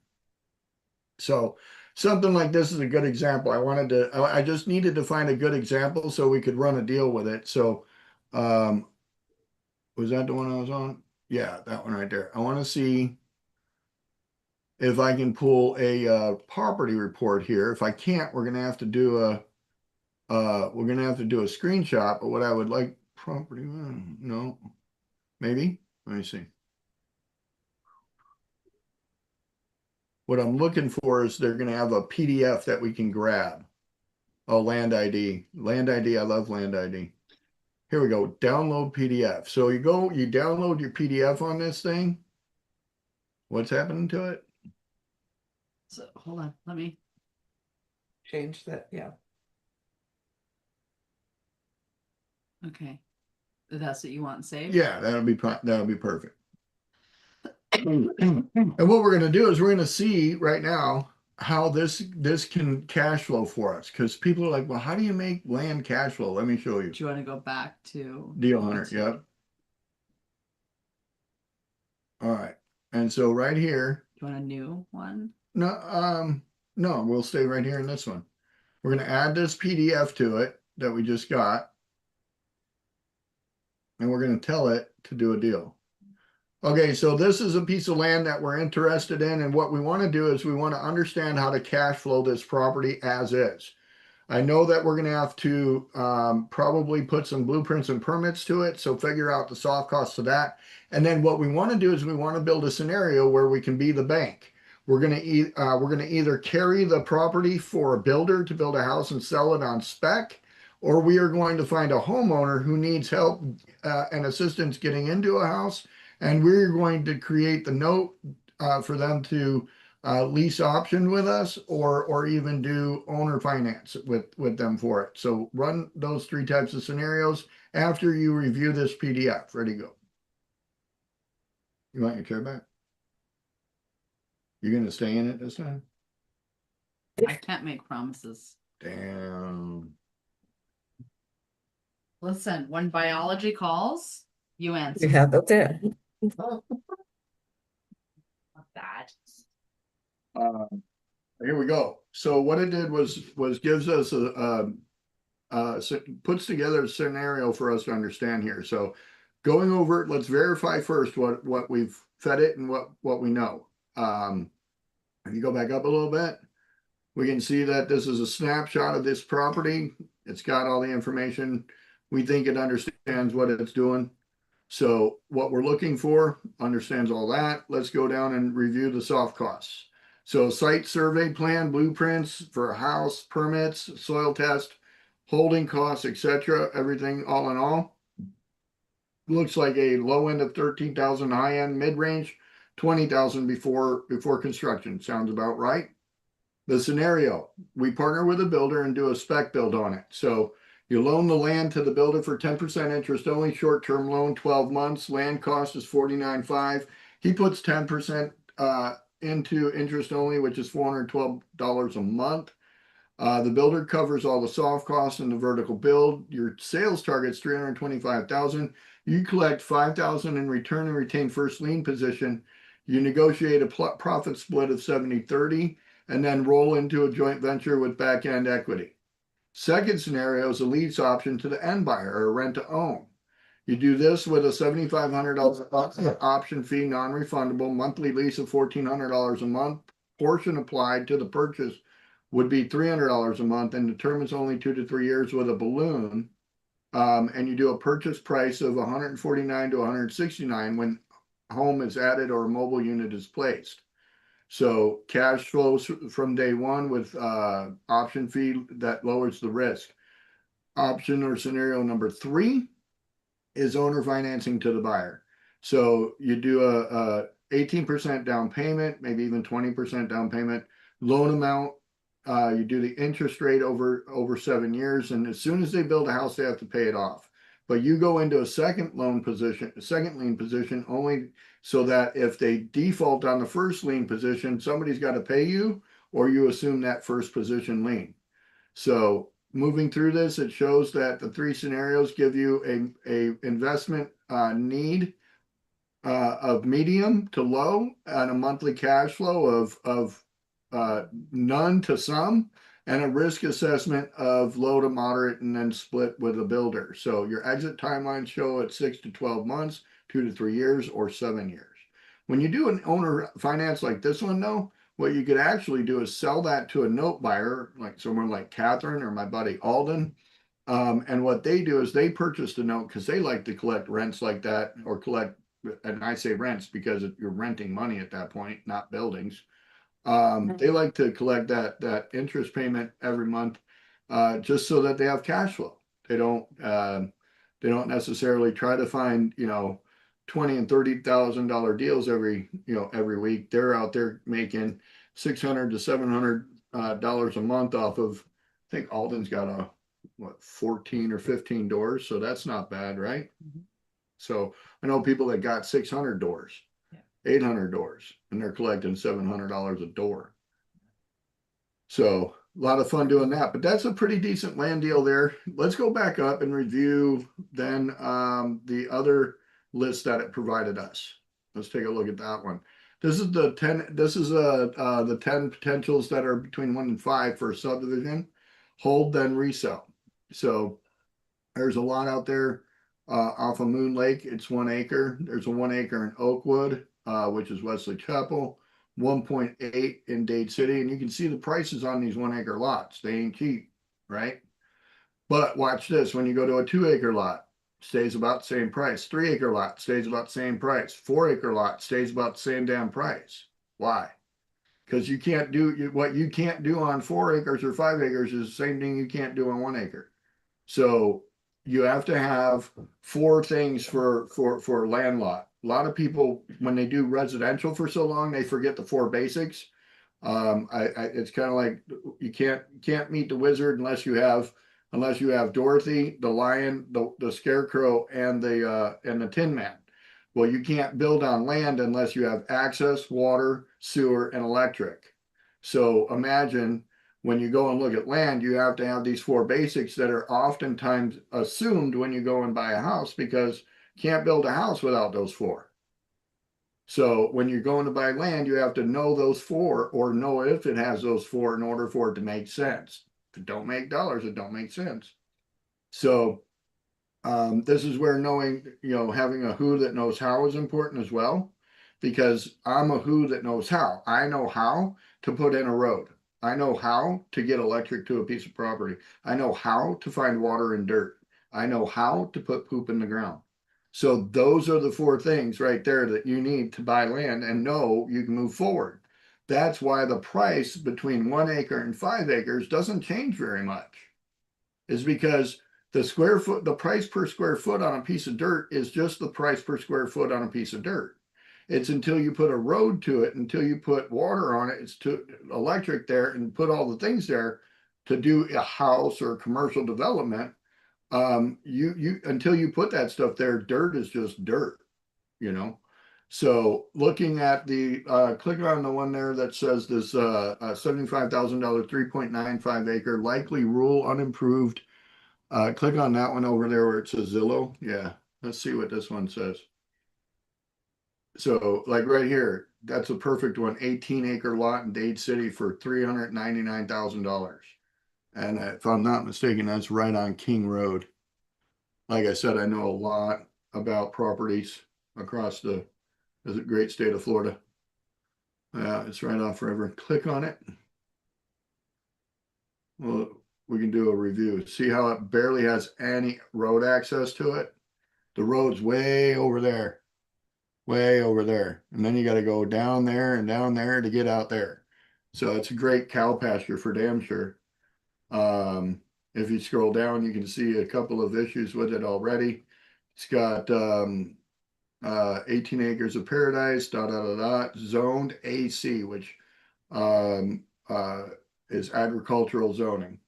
[SPEAKER 1] So something like this is a good example. I just needed to find a good example so we could run a deal with it. So was that the one I was on? Yeah, that one right there. I want to see if I can pull a property report here. If I can't, we're gonna have to do a screenshot. But what I would like, property, no, maybe. Let me see. What I'm looking for is they're gonna have a PDF that we can grab. Oh, land ID. Land ID. I love land ID. Here we go. Download PDF. So you download your PDF on this thing. What's happening to it?
[SPEAKER 2] So hold on, let me.
[SPEAKER 4] Change that, yeah.
[SPEAKER 2] Okay, that's what you want saved.
[SPEAKER 1] Yeah, that'll be perfect. And what we're going to do is we're going to see right now how this can cash flow for us, because people are like, well, how do you make land cash flow? Let me show you.
[SPEAKER 2] Do you want to go back to
[SPEAKER 1] Deal Hunter, yep. All right, and so right here,
[SPEAKER 2] Do you want a new one?
[SPEAKER 1] no, we'll stay right here in this one. We're going to add this PDF to it that we just got, and we're going to tell it to do a deal. Okay, so this is a piece of land that we're interested in, and what we want to do is we want to understand how to cash flow this property as is. I know that we're going to have to probably put some blueprints and permits to it, so figure out the soft costs of that. And then what we want to do is we want to build a scenario where we can be the bank. We're going to either carry the property for a builder to build a house and sell it on spec, or we are going to find a homeowner who needs help and assistance getting into a house, and we're going to create the note for them to lease option with us, or even do owner finance with them for it. So run those 3 types of scenarios after you review this PDF. Ready, go. You want your chair back? You're gonna stay in it this time?
[SPEAKER 2] I can't make promises.
[SPEAKER 1] Damn.
[SPEAKER 2] Listen, when biology calls, you answer.
[SPEAKER 5] You have the tip.
[SPEAKER 2] Not that.
[SPEAKER 1] Here we go. So what it did was gives us puts together a scenario for us to understand here. So going over it, let's verify first what we've fed it and what we know. If you go back up a little bit, we can see that this is a snapshot of this property. It's got all the information. We think it understands what it's doing. So what we're looking for understands all that. Let's go down and review the soft costs. So site survey plan, blueprints for a house, permits, soil test, holding costs, etc. Everything all in all. Looks like a low end of 13,000, high end, mid range 20,000 before construction. Sounds about right. The scenario, we partner with a builder and do a spec build on it. So you loan the land to the builder for 10% interest only, short-term loan, 12 months. Land cost is $49,500. He puts 10% into interest only, which is $412 a month. The builder covers all the soft costs and the vertical build. Your sales target's 325,000. You collect 5,000 in return and retain first lien position. You negotiate a profit split of 70-30 and then roll into a joint venture with back end equity. Second scenario is a lease option to the end buyer or rent to own. You do this with a $7,500 option fee, non-refundable, monthly lease of $1,400 a month. Portion applied to the purchase would be $300 a month and determines only 2 to 3 years with a balloon. And you do a purchase price of $149 to $169 when home is added or a mobile unit is placed. So cash flows from day one with option fee that lowers the risk. Option or scenario number 3 is owner financing to the buyer. So you do a 18% down payment, maybe even 20% down payment, loan amount. You do the interest rate over 7 years, and as soon as they build a house, they have to pay it off. But you go into a second lien position only so that if they default on the first lien position, somebody's got to pay you, or you assume that first position lien. So moving through this, it shows that the 3 scenarios give you a investment need of medium to low and a monthly cash flow of none to some, and a risk assessment of low to moderate and then split with a builder. So your exit timelines show at 6 to 12 months, 2 to 3 years, or 7 years. When you do an owner finance like this one, though, what you could actually do is sell that to a note buyer, like someone like Catherine or my buddy Alden. And what they do is they purchase the note because they like to collect rents like that, or collect, and I say rents because you're renting money at that point, not buildings. They like to collect that interest payment every month, just so that they have cash flow. They don't necessarily try to find, $20,000 and $30,000 deals every week. They're out there making $600 to $700 a month off of, I think Alden's got 14 or 15 doors. So that's not bad, right? Mm-hmm. So I know people that got 600 doors. 800 doors, and they're collecting $700 a door. So a lot of fun doing that, but that's a pretty decent land deal there. Let's go back up and review then the other list that it provided us. Let's take a look at that one. This is the 10. This is the 10 potentials that are between 1 and 5 for a subdivision. Hold, then resell. So there's a lot out there off of Moon Lake. It's 1 acre. There's a 1 acre in Oakwood, which is Wesley Chapel, 1.8 in Dade City. And you can see the prices on these 1 acre lots. They ain't cheap, right? But watch this. When you go to a 2 acre lot, stays about the same price. 3 acre lot stays about the same price. 4 acre lot stays about the same damn price. Why? Because you can't do what you can't do on 4 acres or 5 acres is the same thing you can't do on 1 acre. So you have to have 4 things for a land lot. A lot of people, when they do residential for so long, they forget the 4 basics. It's kind of like you can't meet the wizard unless you have Dorothy, the lion, the scarecrow, and the Tin Man. Well, you can't build on land unless you have access, water, sewer, and electric. So imagine when you go and look at land, you have to have these 4 basics that are oftentimes assumed when you go and buy a house, because you can't build a house without those 4. So when you're going to buy land, you have to know those 4, or know if it has those 4 in order for it to make sense. If it don't make dollars, it don't make sense. So this is where knowing, having a who that knows how is important as well, because I'm a who that knows how. I know how to put in a road. I know how to get electric to a piece of property. I know how to find water and dirt. I know how to put poop in the ground. So those are the 4 things right there that you need to buy land and know you can move forward. That's why the price between 1 acre and 5 acres doesn't change very much, is because the price per square foot on a piece of dirt is just the price per square foot on a piece of dirt. It's until you put a road to it, until you put water on it, it's to electric there, and put all the things there to do a house or commercial development. Until you put that stuff there, dirt is just dirt, So looking at the, click on the one there that says this, $75,000, 3.95 acre, likely rural unimproved. Click on that one over there where it says Zillow. Yeah, let's see what this one says. So like right here, that's a perfect one, 18-acre lot in Dade City for $399,000. And if I'm not mistaken, that's right on King Road. Like I said, I know a lot about properties across the great state of Florida. It's right off River. Click on it. Well, we can do a review. See how it barely has any road access to it? The road's way over there. Way over there. And then you got to go down there and down there to get out there. So it's a great cow pasture for damn sure. If you scroll down, you can see a couple of issues with it already. It's got 18 acres of paradise, zoned AC, which um, is agricultural zoning.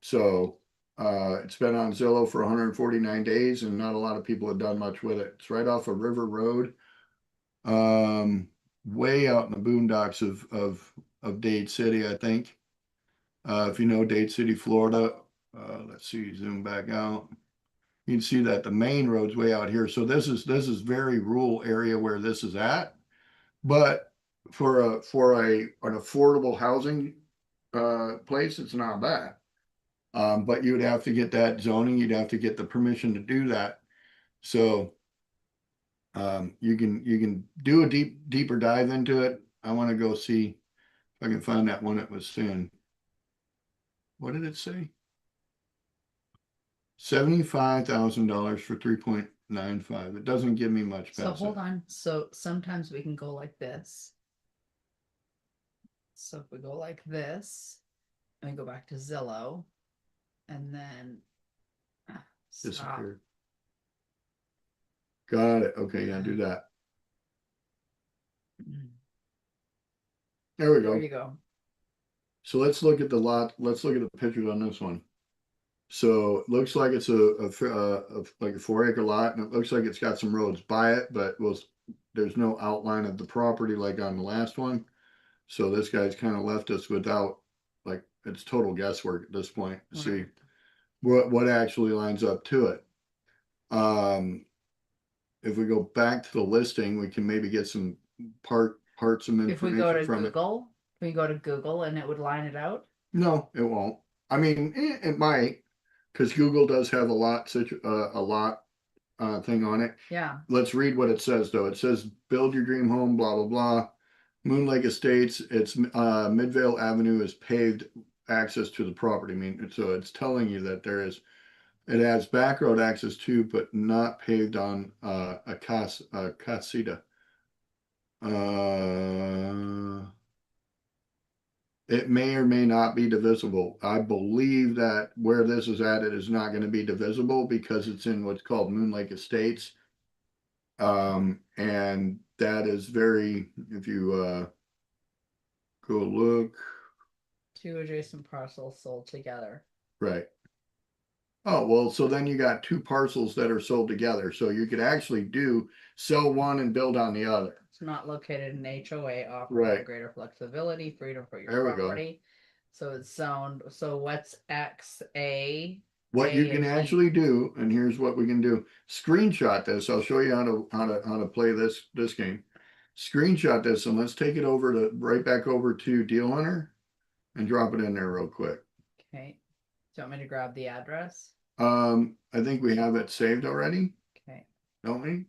[SPEAKER 1] So it's been on Zillow for 149 days and not a lot of people have done much with it. It's right off of River Road, way out in the boondocks of Dade City, I think. If you know Dade City, Florida, let's see, zoom back out. You can see that the main road's way out here. So this is very rural area where this is at. But for an affordable housing place, it's not bad. But you would have to get that zoning, you'd have to get the permission to do that. So you can do a deeper dive into it. I want to go see if I can find that one it was saying. What did it say? $75,000 for 3.95. It doesn't give me much.
[SPEAKER 2] So hold on. So sometimes we can go like this. So if we go like this, and we go back to Zillow, and then stop.
[SPEAKER 1] Disappeared. Got it. Okay, yeah, do that. There we
[SPEAKER 2] There
[SPEAKER 1] go.
[SPEAKER 2] you go.
[SPEAKER 1] So let's look at the lot. Let's look at the pictures on this one. So it looks like it's like a 4-acre lot, and it looks like it's got some roads by it, but there's no outline of the property like on the last one. So this guy's kind of left us without, like, it's total guesswork at this point to see what actually lines up to it. If we go back to the listing, we can maybe get some parts of
[SPEAKER 2] If we go to
[SPEAKER 1] information from it.
[SPEAKER 2] Google, we go to Google and it would line it out.
[SPEAKER 1] No, it won't. I mean, it might, because Google does have a lot thing on it.
[SPEAKER 2] Yeah.
[SPEAKER 1] Let's read what it says though. It says build your dream home, blah blah blah. Moon Lake Estates, it's Midvale Avenue is paved access to the property. I mean, so it's telling you that it has back road access too, but not paved on a casita. It may or may not be divisible. I believe that where this is at, it is not going to be divisible because it's in what's called Moon Lake Estates. And that is very, if you go look.
[SPEAKER 2] 2 adjacent parcels sold together.
[SPEAKER 1] Right. Oh, well, so then you got 2 parcels that are sold together. So you could actually sell one and build on the other.
[SPEAKER 2] It's not located in HOA, offering
[SPEAKER 1] Right.
[SPEAKER 2] greater flexibility, freedom for your
[SPEAKER 1] There we go.
[SPEAKER 2] property. So it's zoned. So what's XA?
[SPEAKER 1] What you
[SPEAKER 2] A
[SPEAKER 1] can
[SPEAKER 2] and B.
[SPEAKER 1] actually do, and here's what we can do. Screenshot this. I'll show you how to play this game. Screenshot this and let's take it right back over to Deal Hunter and drop it in there real quick.
[SPEAKER 2] Okay. Do you want me to grab the address?
[SPEAKER 1] I think we have it saved already,
[SPEAKER 2] Okay.
[SPEAKER 1] don't we? You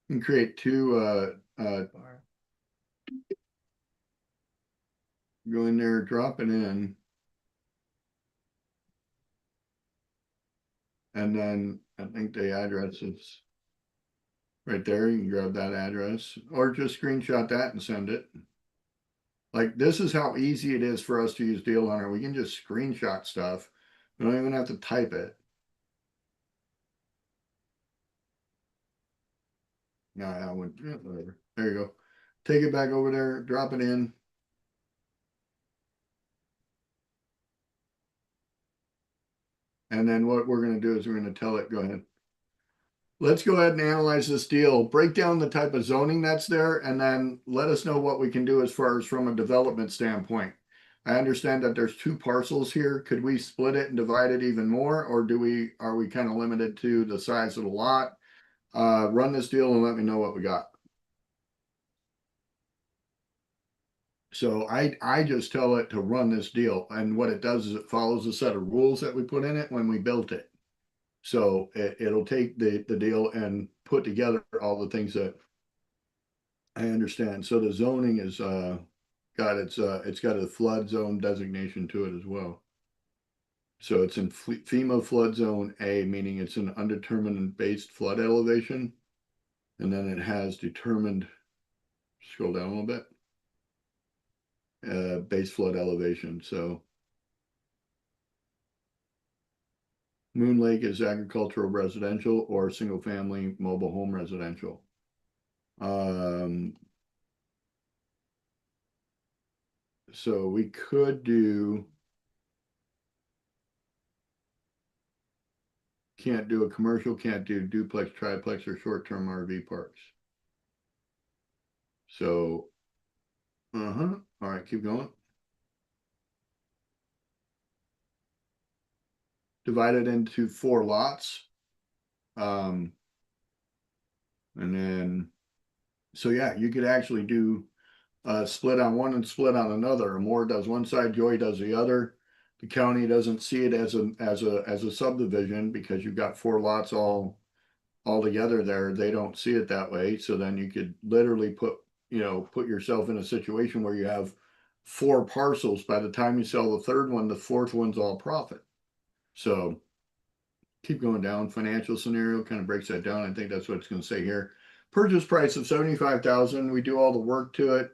[SPEAKER 1] can create 2
[SPEAKER 2] Or
[SPEAKER 1] go in there, drop it in. And then I think the address is right there. You can grab that address or just screenshot that and send it. Like, this is how easy it is for us to use Deal Hunter. We can just screenshot stuff. We don't even have to type it. No, I would, yeah, whatever. There you go. Take it back over there, drop it in. And then what we're going to do is we're going to tell it, go ahead. let's go ahead and analyze this deal, break down the type of zoning that's there, and then let us know what we can do as far as from a development standpoint. I understand that there's 2 parcels here. Could we split it and divide it even more, or are we kind of limited to the size of the lot? Run this deal and let me know what we got. So I just tell it to run this deal, and what it does is it follows a set of rules that we put in it when we built it. So it'll take the deal and put together all the things that I understand. So the zoning is it's got a flood zone designation to it as well. So it's in FEMA flood zone A, meaning it's an undetermined based flood elevation. And then it has determined, scroll down a little bit, base flood elevation. So Moon Lake is agricultural residential or single family mobile home residential. So we could do, can't do a commercial, can't do duplex, triplex, or short-term RV parks. So, all right, keep going. Divided into 4 lots. And then, so yeah, you could actually do split on one and split on another. Moore does one side, Joy does the other. The county doesn't see it as a subdivision because you've got 4 lots all together there. They don't see it that way. So then you could literally put yourself in a situation where you have 4 parcels. By the time you sell the 3rd one, the 4th one's all profit. So keep going down. Financial scenario kind of breaks that down. I think that's what it's going to say here. Purchase price of $75,000. We do all the work to it.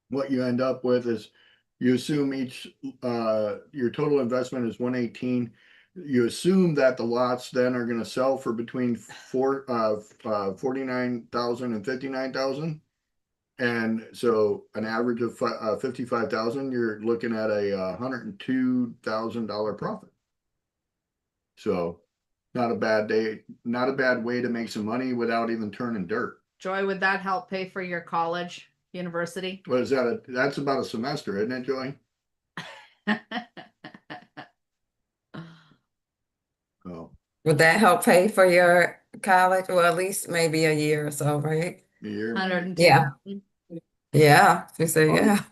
[SPEAKER 1] What you end up with is you assume your total investment is 118. You assume that the lots then are going to sell for between 49,000 and 59,000. And so an average of 55,000, you're looking at a $102,000 profit. So not a bad day, not a bad way to make some money without even turning dirt.
[SPEAKER 2] Joy, would that help pay for your college, university?
[SPEAKER 1] What is that? That's about a semester, isn't it, Joy? Oh,
[SPEAKER 5] Would that help pay for your college? Well, at least maybe a year or so, right?
[SPEAKER 1] a year.
[SPEAKER 2] 102.
[SPEAKER 5] Yeah. Yeah, you say
[SPEAKER 1] Oh.
[SPEAKER 5] yeah.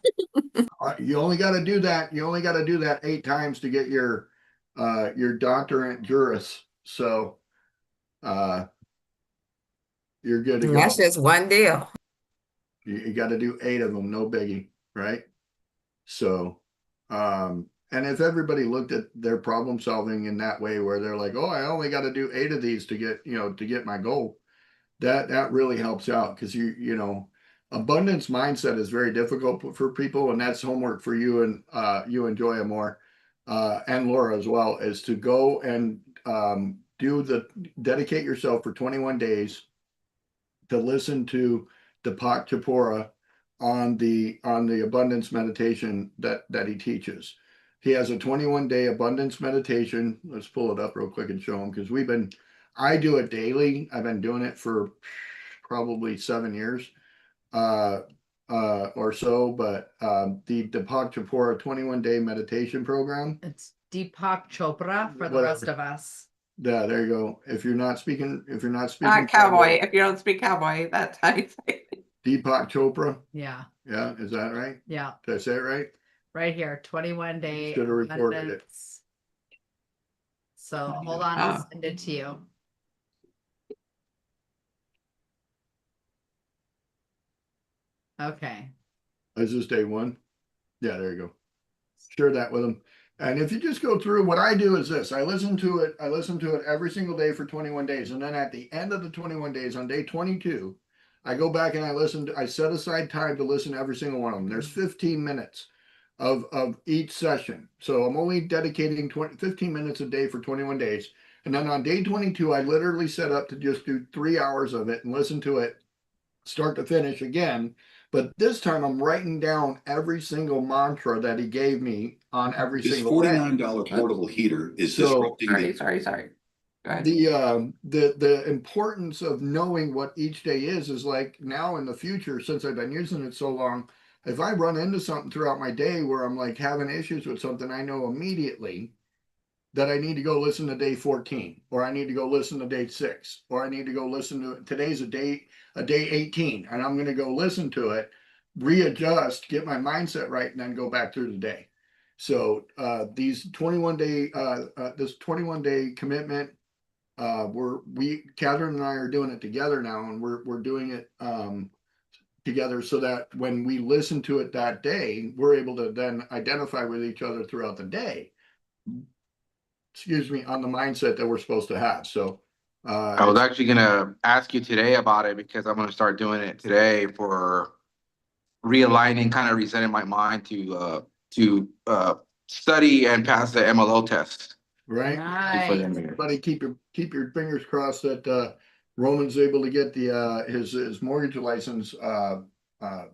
[SPEAKER 1] You only got to do that. You only got to do that 8 times to get your doctorate juris. So you're good to go.
[SPEAKER 5] That's just one deal.
[SPEAKER 1] You got to do 8 of them, no biggie, right? So, and if everybody looked at their problem solving in that way, where they're like, "Oh, I only got to do 8 of these to get my goal," that really helps out because abundance mindset is very difficult for people, and that's homework for you and Joy more, and Laura as well, is to go and dedicate yourself for 21 days to listen to Deepak Chopra on the abundance meditation that he teaches. He has a 21-day abundance meditation. Let's pull it up real quick and show him, because I do it daily. I've been doing it for probably 7 years or so, but the Deepak Chopra 21-day meditation program.
[SPEAKER 2] It's Deepak Chopra for the
[SPEAKER 1] Whatever.
[SPEAKER 2] rest of us.
[SPEAKER 1] Yeah, there you go. If you're not speaking
[SPEAKER 4] Not cowboy. If you don't speak cowboy, that's how you say it.
[SPEAKER 1] Deepak Chopra.
[SPEAKER 2] Yeah.
[SPEAKER 1] Yeah, is that right?
[SPEAKER 2] Yeah.
[SPEAKER 1] Did I say it right?
[SPEAKER 2] Right here, 21 day.
[SPEAKER 1] Should have recorded it.
[SPEAKER 2] abundance. So hold on, I'll send it to you. Okay.
[SPEAKER 1] Is this day 1? Yeah, there you go. Share that with them. And if you just go through, what I do is this: I listen to it every single day for 21 days. And then at the end of the 21 days, on day 22, I go back and I set aside time to listen to every single one of them. There's 15 minutes of each session. So I'm only dedicating 15 minutes a day for 21 days. And then on day 22, I literally set up to just do 3 hours of it and listen to it start to finish again. But this time I'm writing down every single mantra that he gave me on every
[SPEAKER 7] This
[SPEAKER 1] single day.
[SPEAKER 7] $49 portable heater is
[SPEAKER 1] So-
[SPEAKER 7] disrupting the
[SPEAKER 4] Sorry. Go ahead.
[SPEAKER 1] The importance of knowing what each day is like now in the future, since I've been using it so long, if I run into something throughout my day where I'm like having issues with something, I know immediately that I need to go listen to day 14, or I need to go listen to day 6, or I need to go listen to today's a day 18, and I'm going to go listen to it, readjust, get my mindset right, and then go back through the day. So these 21 day this 21 day commitment, Catherine and I are doing it together now, and we're doing it together so that when we listen to it that day, we're able to then identify with each other throughout the day, excuse me, on the mindset that we're supposed to have. So
[SPEAKER 6] I was actually gonna ask you today about it because I'm gonna start doing it today for realigning, kind of resetting my mind to study and pass the MLO test.
[SPEAKER 1] right.
[SPEAKER 6] Before the
[SPEAKER 2] Nice.
[SPEAKER 6] end of the year.
[SPEAKER 1] Everybody keep your fingers crossed that Roman's able to get the his mortgage license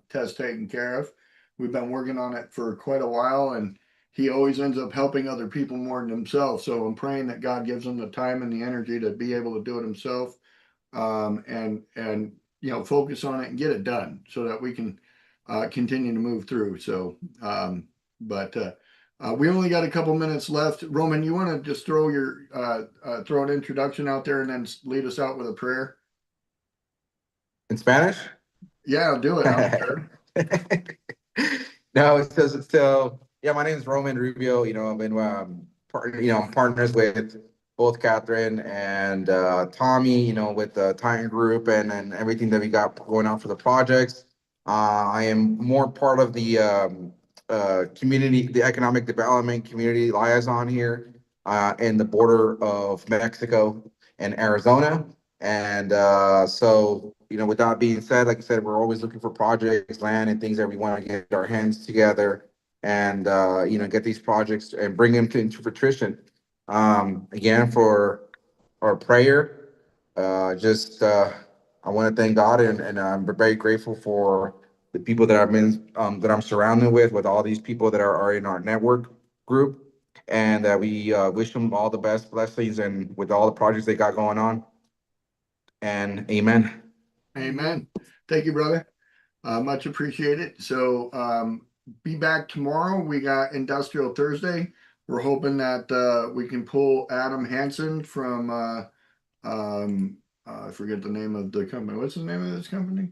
[SPEAKER 1] test taken care of. We've been working on it for quite a while, and he always ends up helping other people more than himself. So I'm praying that God gives him the time and the energy to be able to do it himself, and you know, focus on it and get it done so that we can continue to move through. So but we only got a couple minutes left. Roman, you want to just throw an introduction out there and then lead us out with a prayer?
[SPEAKER 6] In Spanish?
[SPEAKER 1] Yeah, I'll do it. I'm sure.
[SPEAKER 6] No, so yeah, my name is Roman Rubio. You know, I've been I'm partners with both Catherine and Tommy, you know, with the Titan Group and everything that we got going on for the projects. I am more part of the community, the economic development community liaison here in the border of Mexico and Arizona. And so, you know, with that being said, like I said, we're always looking for projects, land, and things that we want to get our hands together and, you know, get these projects and bring them into fruition. Again, for our prayer, I want to thank God, and I'm very grateful for the people that I've been, that I'm surrounded with all these people that are in our network group. And we wish them all the best blessings and with all the projects they got going on. And amen.
[SPEAKER 1] Amen. Thank you, brother. Much appreciated. So be back tomorrow. We got Industrial Thursday. We're hoping that we can pull Adam Hansen from I forget the name of the company. What's the name of this company?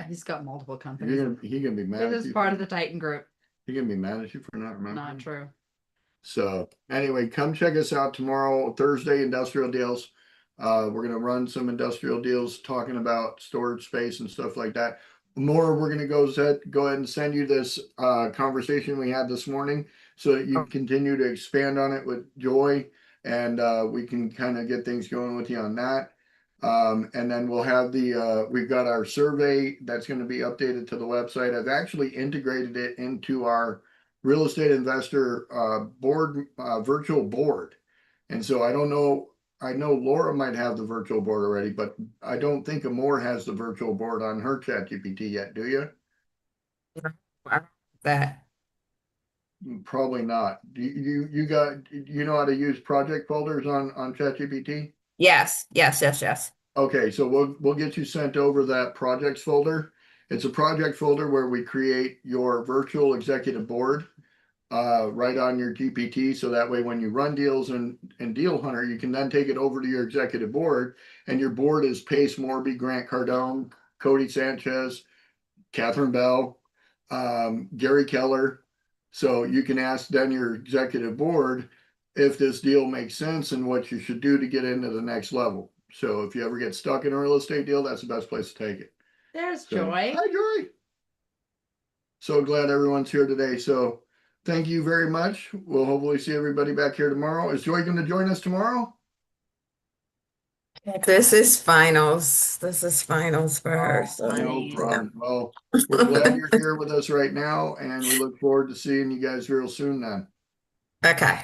[SPEAKER 2] He's got multiple
[SPEAKER 1] He
[SPEAKER 2] companies.
[SPEAKER 1] gonna be mad at
[SPEAKER 2] This is
[SPEAKER 1] you.
[SPEAKER 2] part of the Titan Group.
[SPEAKER 1] He gonna be mad at you for not remembering.
[SPEAKER 2] Not true.
[SPEAKER 1] So anyway, come check us out tomorrow, Thursday, industrial deals. We're gonna run some industrial deals talking about storage space and stuff like that. More, we're gonna go ahead and send you this conversation we had this morning so that you continue to expand on it with Joy, and we can kind of get things going with you on that. And then we'll have we've got our survey that's going to be updated to the website. I've actually integrated it into our real estate investor board, virtual board. And so I don't know, I know Laura might have the virtual board already, but I don't think Amore has the virtual board on her ChatGPT yet, do you?
[SPEAKER 5] That.
[SPEAKER 1] Probably not. You know how to use project folders on ChatGPT?
[SPEAKER 5] Yes.
[SPEAKER 1] Okay, so we'll get you sent over that projects folder. It's a project folder where we create your virtual executive board right on your GPT. So that way when you run deals in Deal Hunter, you can then take it over to your executive board, and your board is Pace Morby, Grant Cardone, Cody Sanchez, Catherine Bell, Gary Keller. So you can ask then your executive board if this deal makes sense and what you should do to get into the next level. So if you ever get stuck in a real estate deal, that's the best place to take it.
[SPEAKER 2] There's
[SPEAKER 1] So,
[SPEAKER 2] Joy.
[SPEAKER 1] hi, Joy. So glad everyone's here today. So thank you very much. We'll hopefully see everybody back here tomorrow. Is Joy going to join us tomorrow?
[SPEAKER 5] This is finals. This is finals for her. So
[SPEAKER 1] No problem. Well, we're glad you're here with us right now, and we look forward to seeing you guys real soon then.
[SPEAKER 5] okay.